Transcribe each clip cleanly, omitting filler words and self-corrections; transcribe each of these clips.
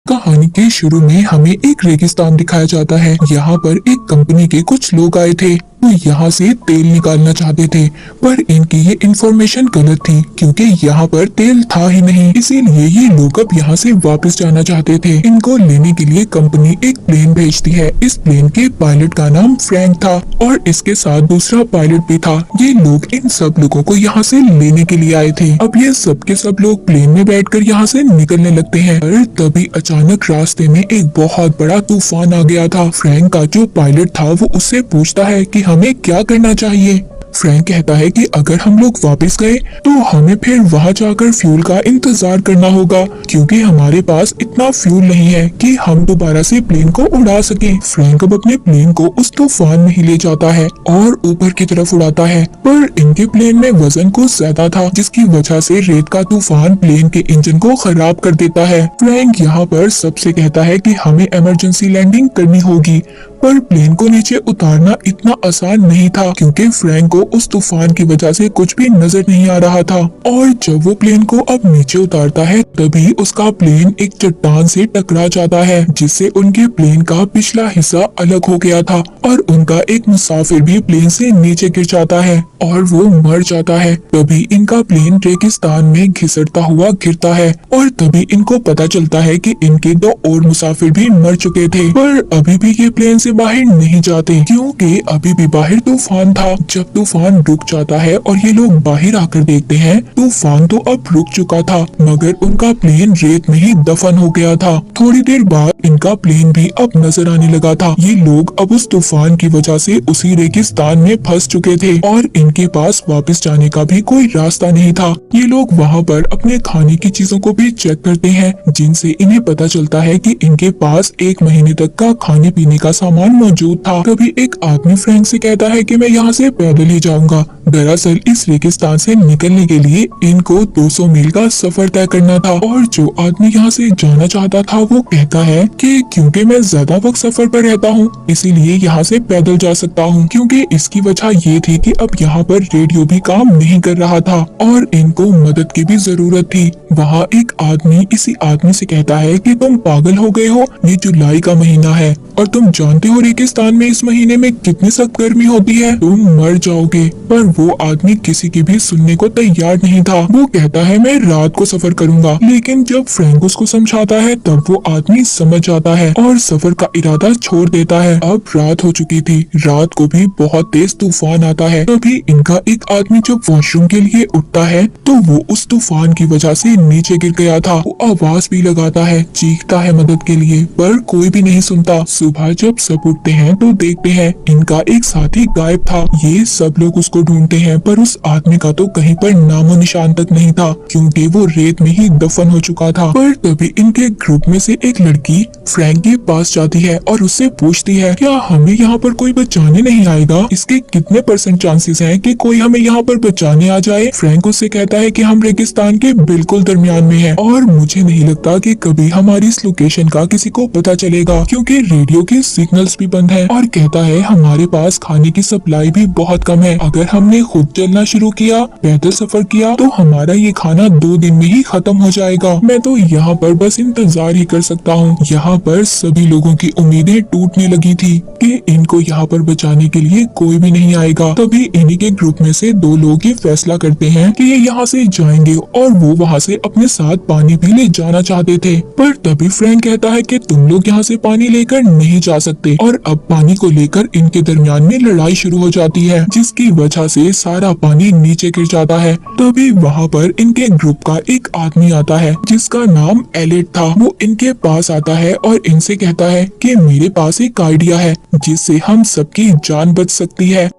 कहानी के शुरू में हमें एक रेगिस्तान दिखाया जाता है। यहाँ पर एक कंपनी के कुछ लोग आए थे। वो यहाँ से तेल निकालना चाहते थे, पर इनकी ये इन्फॉर्मेशन गलत थी क्योंकि यहाँ पर तेल था ही नहीं। इसीलिए ये लोग अब यहाँ से वापस जाना चाहते थे। इनको लेने के लिए कंपनी एक प्लेन भेजती है। इस प्लेन के पायलट का नाम फ्रैंक था और इसके साथ दूसरा पायलट भी था। ये लोग इन सब लोगों को यहाँ से लेने के लिए आए थे। अब ये सब के सब लोग प्लेन में बैठकर यहाँ से निकलने लगते हैं, पर तभी अचानक रास्ते में एक बहुत बड़ा तूफान आ गया था। फ्रैंक का जो पायलट था वो उससे पूछता है कि हमें क्या करना चाहिए। फ्रैंक कहता है कि अगर हम लोग वापस गए तो हमें फिर वहां जाकर फ्यूल का इंतजार करना होगा क्योंकि हमारे पास इतना फ्यूल नहीं है कि हम दोबारा से प्लेन को उड़ा सकें। फ्रैंक अब अपने प्लेन को उस तूफान में ही ले जाता है और ऊपर की तरफ उड़ाता है, पर इनके प्लेन में वजन कुछ ज्यादा था जिसकी वजह से रेत का तूफान प्लेन के इंजन को खराब कर देता है। फ्रैंक यहाँ पर सबसे कहता है कि हमें इमरजेंसी लैंडिंग करनी होगी, पर प्लेन को नीचे उतारना इतना आसान नहीं था क्योंकि फ्रैंक को उस तूफान की वजह से कुछ भी नजर नहीं आ रहा था। और जब वो प्लेन को अब नीचे उतारता है तभी उसका प्लेन एक चट्टान से टकरा जाता है जिससे उनके प्लेन का पिछला हिस्सा अलग हो गया था और उनका एक मुसाफिर भी प्लेन से नीचे गिर जाता है और वो मर जाता है। तभी इनका प्लेन रेगिस्तान में घिसटता हुआ गिरता है और तभी इनको पता चलता है कि इनके दो और मुसाफिर भी मर चुके थे, पर अभी भी ये प्लेन से बाहर नहीं जाते क्योंकि अभी भी बाहर तूफान था। जब तूफान रुक जाता है और ये लोग बाहर आकर देखते हैं तूफान तो अब रुक चुका था मगर उनका प्लेन रेत में ही दफन हो गया था। थोड़ी देर बाद इनका प्लेन भी अब नजर आने लगा था। ये लोग अब उस तूफान की वजह से उसी रेगिस्तान में फंस चुके थे और इनके पास वापस जाने का भी कोई रास्ता नहीं था। ये लोग वहाँ पर अपने खाने की चीजों को भी चेक करते हैं जिनसे इन्हें पता चलता है कि इनके पास 1 महीने तक का खाने पीने का सामान मौजूद था। तभी एक आदमी फ्रैंक से कहता है कि मैं यहाँ से पैदल ही जाऊंगा। दरअसल इस रेगिस्तान से निकलने के लिए इनको 200 मील का सफर तय करना था और जो आदमी यहाँ से जाना चाहता था वो कहता है कि क्योंकि मैं ज्यादा वक्त सफर पर रहता हूँ इसीलिए यहाँ से पैदल जा सकता हूँ, क्योंकि इसकी वजह ये थी कि अब यहाँ पर रेडियो भी काम नहीं कर रहा था और इनको मदद की भी जरूरत थी। वहाँ एक आदमी इसी आदमी से कहता है कि तुम पागल हो गए हो, ये जुलाई का महीना है और तुम जानते हो रेगिस्तान में इस महीने में कितनी सख्त गर्मी होती है, तुम मर जाओगे। पर वो आदमी किसी की भी सुनने को तैयार नहीं था। वो कहता है मैं रात को सफर करूंगा, लेकिन जब फ्रैंक उसको समझाता है तब वो आदमी समझ जाता है और सफर का इरादा छोड़ देता है। अब रात हो चुकी थी, रात को भी बहुत तेज तूफान आता है। तभी इनका एक आदमी जब वॉशरूम के लिए उठता है तो वो उस तूफान की वजह से नीचे गिर गया था। वो आवाज भी लगाता है, चीखता है मदद के लिए, पर कोई भी नहीं सुनता। सुबह जब सब उठते हैं तो देखते हैं इनका एक साथी गायब था। ये सब लोग उसको ढूंढते हैं पर उस आदमी का तो कहीं पर नामो निशान तक नहीं था क्योंकि वो रेत में ही दफन हो चुका था। पर तभी इनके ग्रुप में से एक लड़की फ्रैंक के पास जाती है और उससे पूछती है क्या हमें यहाँ पर कोई बचाने नहीं आएगा, इसके कितने % चांसेस हैं कि कोई हमें यहाँ पर बचाने आ जाए। फ्रैंक उससे कहता है कि हम रेगिस्तान के बिल्कुल दरमियान में हैं और मुझे नहीं लगता कि कभी हमारी इस लोकेशन का किसी को पता चलेगा क्योंकि रेडियो के सिग्नल्स भी बंद हैं। और कहता है हमारे पास खाने की सप्लाई भी बहुत कम है, अगर हमने खुद चलना शुरू किया, पैदल सफर किया तो हमारा ये खाना 2 दिन में ही खत्म हो जाएगा। मैं तो यहाँ पर बस इंतजार ही कर सकता हूँ। यहाँ पर सभी लोगों की उम्मीदें टूटने लगी थी कि इनको यहाँ पर बचाने के लिए कोई भी नहीं आएगा। तभी इन्हीं के ग्रुप में से 2 लोग ये फैसला करते हैं कि ये यहाँ से जाएंगे और वो वहाँ से अपने साथ पानी भी ले जाना चाहते थे। पर तभी फ्रैंक कहता है कि तुम लोग यहाँ से पानी लेकर नहीं जा सकते और अब पानी को लेकर इनके दरमियान में लड़ाई शुरू हो जाती है जिसकी वजह से सारा पानी नीचे गिर जाता है। तभी वहाँ पर इनके ग्रुप का एक आदमी आता है जिसका नाम एलेट था। वो इनके पास आता है और इनसे कहता है कि मेरे पास एक आइडिया है जिससे हम सबकी जान बच सकती है।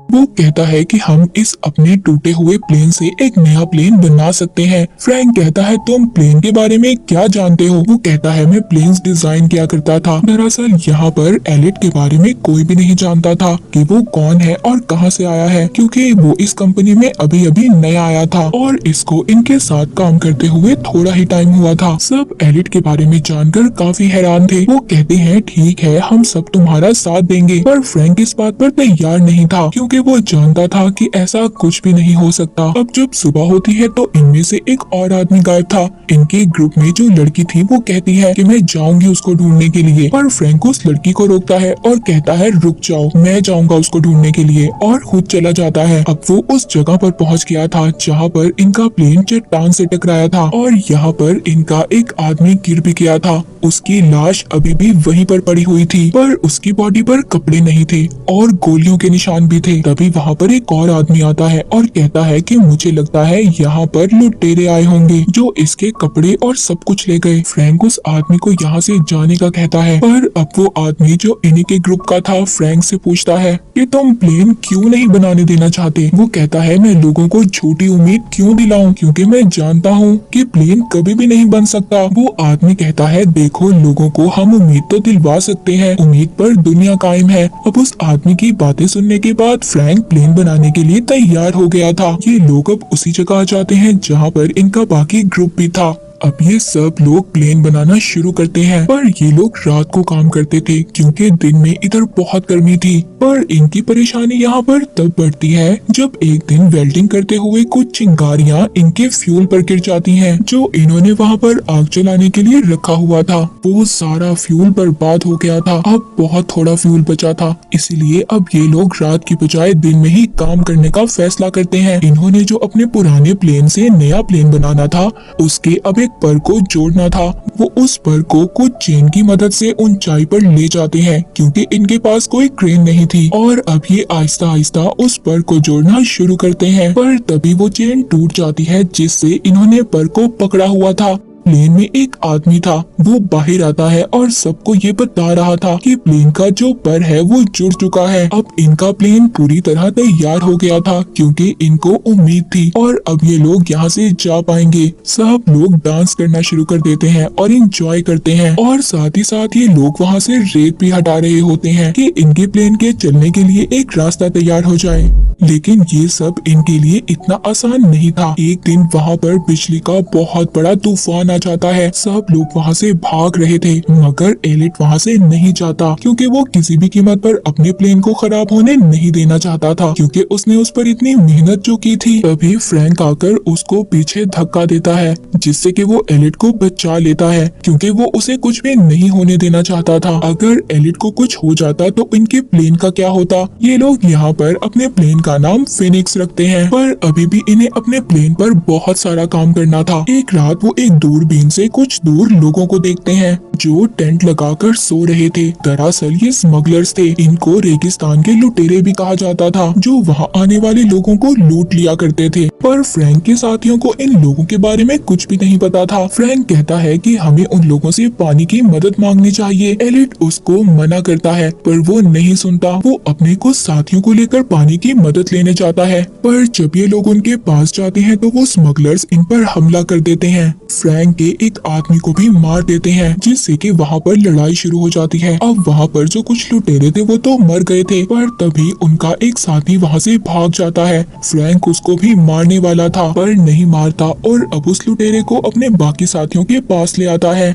वो कहता है कि हम इस अपने टूटे हुए प्लेन से एक नया प्लेन बना सकते हैं। फ्रैंक कहता है तुम प्लेन के बारे में क्या जानते हो। वो कहता है मैं प्लेन्स डिजाइन किया करता था। दरअसल यहाँ पर एलिट के बारे में कोई भी नहीं जानता था कि वो कौन है और कहाँ से आया है क्योंकि वो इस कंपनी में अभी अभी नया आया था और इसको इनके साथ काम करते हुए थोड़ा ही टाइम हुआ था। सब एलिट के बारे में जानकर काफी हैरान थे। वो कहते हैं ठीक है हम सब तुम्हारा साथ देंगे, पर फ्रैंक इस बात पर तैयार नहीं था क्योंकि क्योंकि वो जानता था कि ऐसा कुछ भी नहीं हो सकता। अब जब सुबह होती है तो इनमें से एक और आदमी गायब था। इनके ग्रुप में जो लड़की थी वो कहती है कि मैं जाऊंगी उसको ढूंढने के लिए, पर फ्रैंक उस लड़की को रोकता है और कहता है रुक जाओ, मैं जाऊंगा उसको ढूंढने के लिए, और खुद चला जाता है। अब वो उस जगह पर पहुंच गया था जहां पर इनका प्लेन चट्टान से टकराया था और यहाँ पर इनका एक आदमी गिर भी गया था। उसकी लाश अभी भी वहीं पर पड़ी हुई थी, पर उसकी बॉडी पर कपड़े नहीं थे और गोलियों के निशान भी थे। तभी वहाँ पर एक और आदमी आता है और कहता है कि मुझे लगता है यहाँ पर लुटेरे आए होंगे जो इसके कपड़े और सब कुछ ले गए। फ्रैंक उस आदमी को यहाँ से जाने का कहता है, पर अब वो आदमी जो इन्हीं के ग्रुप का था फ्रैंक से पूछता है कि तुम प्लेन क्यों नहीं बनाने देना चाहते। वो कहता है मैं लोगों को झूठी उम्मीद क्यों दिलाऊं, क्योंकि मैं जानता हूँ कि प्लेन कभी भी नहीं बन सकता। वो आदमी कहता है देखो, लोगों को हम उम्मीद तो दिलवा सकते हैं, उम्मीद पर दुनिया कायम है। अब उस आदमी की बातें सुनने के बाद फ्रैंक प्लेन बनाने के लिए तैयार हो गया था। ये लोग अब उसी जगह आ जाते हैं जहाँ पर इनका बाकी ग्रुप भी था। अब ये सब लोग प्लेन बनाना शुरू करते हैं, पर ये लोग रात को काम करते थे क्योंकि दिन में इधर बहुत गर्मी थी। पर इनकी परेशानी यहाँ पर तब बढ़ती है जब एक दिन वेल्डिंग करते हुए कुछ चिंगारियाँ इनके फ्यूल पर गिर जाती हैं, जो इन्होंने वहाँ पर आग जलाने के लिए रखा हुआ था। वो सारा फ्यूल बर्बाद हो गया था। अब बहुत थोड़ा फ्यूल बचा था, इसीलिए अब ये लोग रात की बजाय दिन में ही काम करने का फैसला करते हैं। इन्होंने जो अपने पुराने प्लेन से नया प्लेन बनाना था, उसके अब एक पर को जोड़ना था। वो उस पर को कुछ चेन की मदद से ऊंचाई पर ले जाते हैं क्योंकि इनके पास कोई क्रेन नहीं थी, और अब ये आहिस्ता आहिस्ता उस पर को जोड़ना शुरू करते हैं। पर तभी वो चेन टूट जाती है जिससे इन्होंने पर को पकड़ा हुआ था। प्लेन में एक आदमी था, वो बाहर आता है और सबको ये बता रहा था कि प्लेन का जो पर है वो जुड़ चुका है। अब इनका प्लेन पूरी तरह तैयार हो गया था क्योंकि इनको उम्मीद थी, और अब ये लोग यहाँ से जा पाएंगे। सब लोग डांस करना शुरू कर देते हैं और इंजॉय करते हैं, और साथ ही साथ ये लोग वहाँ से रेत भी हटा रहे होते हैं कि इनके प्लेन के चलने के लिए एक रास्ता तैयार हो जाए। लेकिन ये सब इनके लिए इतना आसान नहीं था। एक दिन वहाँ पर बिजली का बहुत बड़ा तूफान आ जाता है। सब लोग वहाँ से भाग रहे थे, मगर एलिट वहाँ से नहीं जाता क्योंकि वो किसी भी कीमत पर अपने प्लेन को खराब होने नहीं देना चाहता था, क्योंकि उसने उस पर इतनी मेहनत जो की थी। तभी फ्रैंक आकर उसको पीछे धक्का देता है जिससे कि वो एलिट को बचा लेता है, क्योंकि वो उसे कुछ भी नहीं होने देना चाहता था। अगर एलिट को कुछ हो जाता तो इनके प्लेन का क्या होता। ये लोग यहाँ पर अपने प्लेन का नाम फिनिक्स रखते हैं, पर अभी भी इन्हें अपने प्लेन पर बहुत सारा काम करना था। एक रात वो एक दूरबीन से कुछ दूर लोगों को देखते हैं जो टेंट लगाकर सो रहे थे। दरअसल ये स्मगलर्स थे। इनको रेगिस्तान के लुटेरे भी कहा जाता था, जो वहाँ आने वाले लोगों को लूट लिया करते थे। पर फ्रैंक के साथियों को इन लोगों के बारे में कुछ भी नहीं पता था। फ्रैंक कहता है कि हमें उन लोगों से पानी की मदद मांगनी चाहिए। एलिट उसको मना करता है, पर वो नहीं सुनता। वो अपने कुछ साथियों को लेकर पानी की मदद लेने जाता है, पर जब ये लोग उनके पास जाते हैं तो वो स्मगलर्स इन पर हमला कर देते हैं। फ्रैंक के एक आदमी को भी मार देते हैं, जिससे कि वहाँ पर लड़ाई शुरू हो जाती है। अब वहाँ पर जो कुछ लुटेरे थे वो तो मर गए थे, पर तभी उनका एक साथी वहाँ से भाग जाता है। फ्रैंक उसको भी मारने वाला था, पर नहीं मारता, और अब उस लुटेरे को अपने बाकी साथियों के पास ले आता है।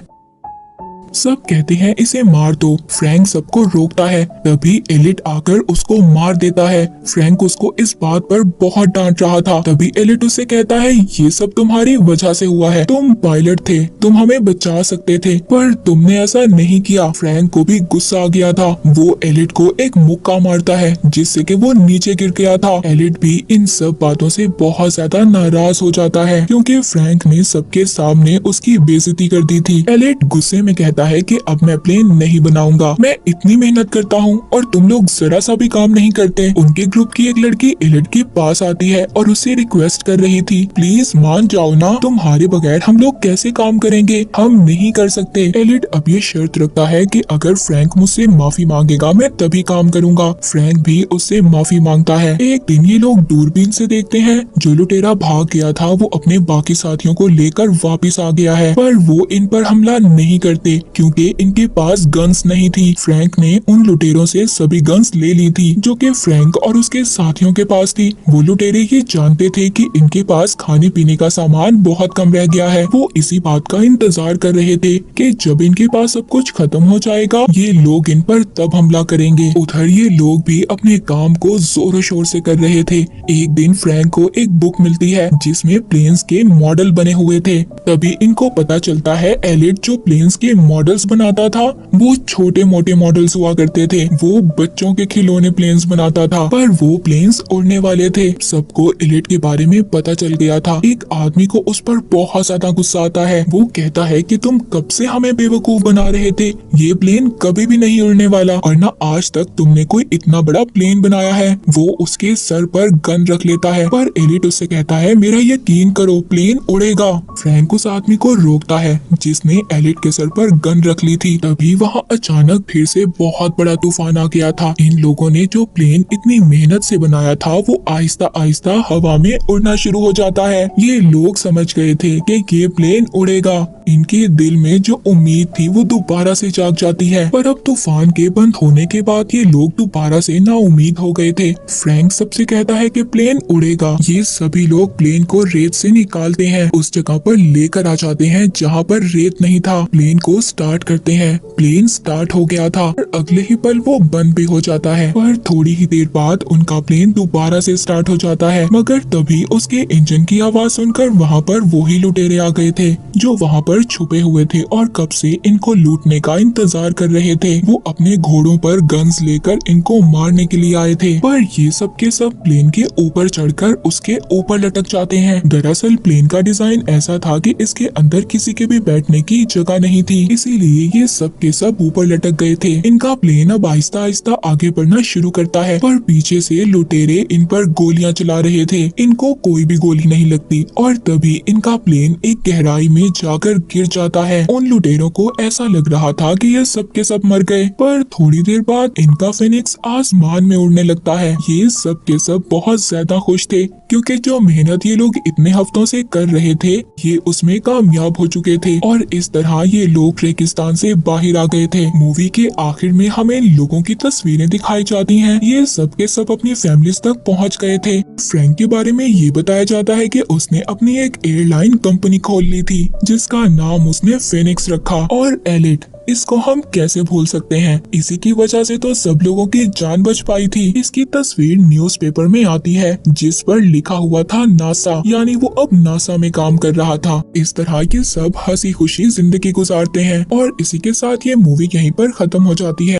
सब कहते हैं इसे मार दो। फ्रैंक सबको रोकता है, तभी एलिट आकर उसको मार देता है। फ्रैंक उसको इस बात पर बहुत डांट रहा था। तभी एलिट उससे कहता है ये सब तुम्हारी वजह से हुआ है, तुम पायलट थे, तुम हमें बचा सकते थे, पर तुमने ऐसा नहीं किया। फ्रैंक को भी गुस्सा आ गया था। वो एलिट को एक मुक्का मारता है जिससे कि वो नीचे गिर गया था। एलिट भी इन सब बातों से बहुत ज्यादा नाराज हो जाता है क्योंकि फ्रैंक ने सबके सामने उसकी बेइज्जती कर दी थी। एलिट गुस्से में कहता है कि अब मैं प्लेन नहीं बनाऊंगा, मैं इतनी मेहनत करता हूँ और तुम लोग जरा सा भी काम नहीं करते। उनके ग्रुप की एक लड़की एलिट के पास आती है और उससे रिक्वेस्ट कर रही थी, प्लीज मान जाओ ना, तुम्हारे बगैर हम लोग कैसे काम करेंगे, हम नहीं कर सकते। एलिट अब ये शर्त रखता है कि अगर फ्रैंक मुझसे माफी मांगेगा मैं तभी काम करूंगा। फ्रैंक भी उससे माफी मांगता है। एक दिन ये लोग दूरबीन से देखते हैं जो लुटेरा भाग गया था वो अपने बाकी साथियों को लेकर वापिस आ गया है, पर वो इन पर हमला नहीं करते क्योंकि इनके पास गन्स नहीं थी। फ्रैंक ने उन लुटेरों से सभी गन्स ले ली थी जो कि फ्रैंक और उसके साथियों के पास थी। वो लुटेरे ये जानते थे कि इनके पास खाने पीने का सामान बहुत कम रह गया है। वो इसी बात का इंतजार कर रहे थे कि जब इनके पास सब कुछ खत्म हो जाएगा ये लोग इन पर तब हमला करेंगे। उधर ये लोग भी अपने काम को जोरों शोर से कर रहे थे। एक दिन फ्रैंक को एक बुक मिलती है जिसमें प्लेन्स के मॉडल बने हुए थे। तभी इनको पता चलता है एलिट जो प्लेन्स के मॉडल्स बनाता था वो छोटे मोटे मॉडल्स हुआ करते थे। वो बच्चों के खिलौने प्लेन्स बनाता था पर वो प्लेन्स उड़ने वाले थे। सबको एलिट के बारे में पता चल गया था। एक आदमी को उस पर बहुत ज्यादा गुस्सा आता है। वो कहता है कि तुम कब से हमें बेवकूफ बना रहे थे, ये प्लेन कभी भी नहीं उड़ने वाला और न आज तक तुमने कोई इतना बड़ा प्लेन बनाया है। वो उसके सर पर गन रख लेता है पर एलिट उससे कहता है मेरा यकीन करो प्लेन उड़ेगा। फ्रैंक उस आदमी को रोकता है जिसने एलिट के सर पर गन रख ली थी। तभी वहाँ अचानक फिर से बहुत बड़ा तूफान आ गया था। इन लोगों ने जो प्लेन इतनी मेहनत से बनाया था वो आहिस्ता आहिस्ता हवा में उड़ना शुरू हो जाता है। ये लोग समझ गए थे कि ये प्लेन उड़ेगा। इनके दिल में जो उम्मीद थी वो दोबारा से जाग जाती है। पर अब तूफान के बंद होने के बाद ये लोग दोबारा से नाउम्मीद हो गए थे। फ्रैंक सबसे कहता है कि प्लेन उड़ेगा। ये सभी लोग प्लेन को रेत से निकालते हैं, उस जगह पर लेकर आ जाते हैं जहाँ पर रेत नहीं था। प्लेन को स्टार्ट करते हैं। प्लेन स्टार्ट हो गया था और अगले ही पल वो बंद भी हो जाता है। पर थोड़ी ही देर बाद उनका प्लेन दोबारा से स्टार्ट हो जाता है मगर तभी उसके इंजन की आवाज सुनकर वहाँ पर वही लुटेरे आ गए थे जो वहाँ पर छुपे हुए थे और कब से इनको लूटने का इंतजार कर रहे थे। वो अपने घोड़ों पर गन्स लेकर इनको मारने के लिए आए थे पर ये सब के सब प्लेन के ऊपर चढ़कर उसके ऊपर लटक जाते हैं। दरअसल प्लेन का डिजाइन ऐसा था कि इसके अंदर किसी के भी बैठने की जगह नहीं थी, इसीलिए ये सब के सब ऊपर लटक गए थे। इनका प्लेन अब आहिस्ता आहिस्ता आगे बढ़ना शुरू करता है पर पीछे से लुटेरे इन पर गोलियां चला रहे थे। इनको कोई भी गोली नहीं लगती और तभी इनका प्लेन एक गहराई में जाकर गिर जाता है। उन लुटेरों को ऐसा लग रहा था कि ये सब के सब मर गए पर थोड़ी देर बाद इनका फिनिक्स आसमान में उड़ने लगता है। ये सब के सब बहुत ज्यादा खुश थे क्योंकि जो मेहनत ये लोग इतने हफ्तों से कर रहे थे ये उसमें कामयाब हो चुके थे और इस तरह ये लोग रेगिस्तान से बाहर आ गए थे। मूवी के आखिर में हमें लोगों की तस्वीरें दिखाई जाती हैं। ये सब के सब अपनी फैमिलीज तक पहुंच गए थे। फ्रैंक के बारे में ये बताया जाता है कि उसने अपनी एक एयरलाइन कंपनी खोल ली थी जिसका नाम उसने फिनिक्स रखा। और एलिट इसको हम कैसे भूल सकते हैं, इसी की वजह से तो सब लोगों की जान बच पाई थी। इसकी तस्वीर न्यूज़पेपर में आती है जिस पर लिखा हुआ था नासा, यानी वो अब नासा में काम कर रहा था। इस तरह के सब हंसी खुशी जिंदगी गुजारते हैं और इसी के साथ ये मूवी यहीं पर खत्म हो जाती है।